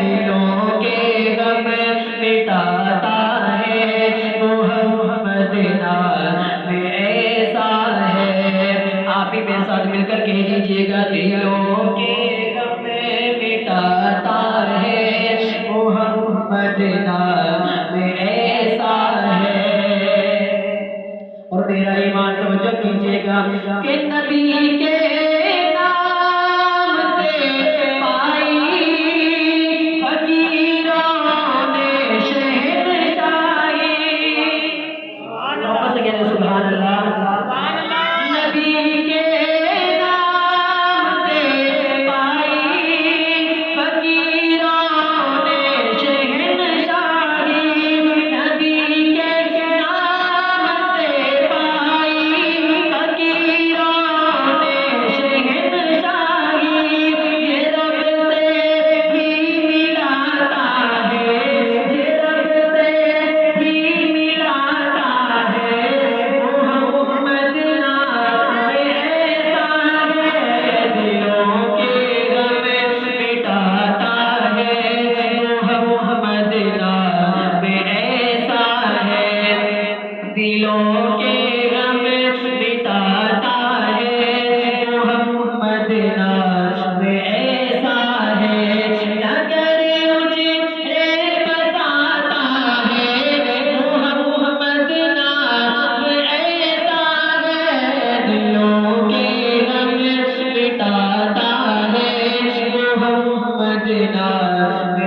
दिलों के गम मिटाता है, मोहम्मद नाम ऐसा है। आप भी मेरे साथ मिलकर कह दीजिएगा, दिलों के गम मिटाता है, मोहम्मद नाम ऐसा है। और मेरा ईमान तवज्जो कीजिएगा कि नबी के नाम से पाई फकीरों ने शहंशाही। वापस कहते सुभान अल्लाह। नबी के नाम से पाई फकीरों ने शहंशाही, नबी के नाम से पाई फकीरों ने शहंशाही। ये रब से ही मिलाता है, ये रब से ही मिलाता है, मोहम्मद नाम ऐसा है। दिलों के गम मिटाता है, मोहम्मद नाम ऐसा है। दिलों के गम मिटाता है, मोहम्मद नाम ऐसा है। नगर उजड़े बसाता है, मोहम्मद नाम ऐसा है। दिलों के गम मिटाता है, मोहम्मद नाम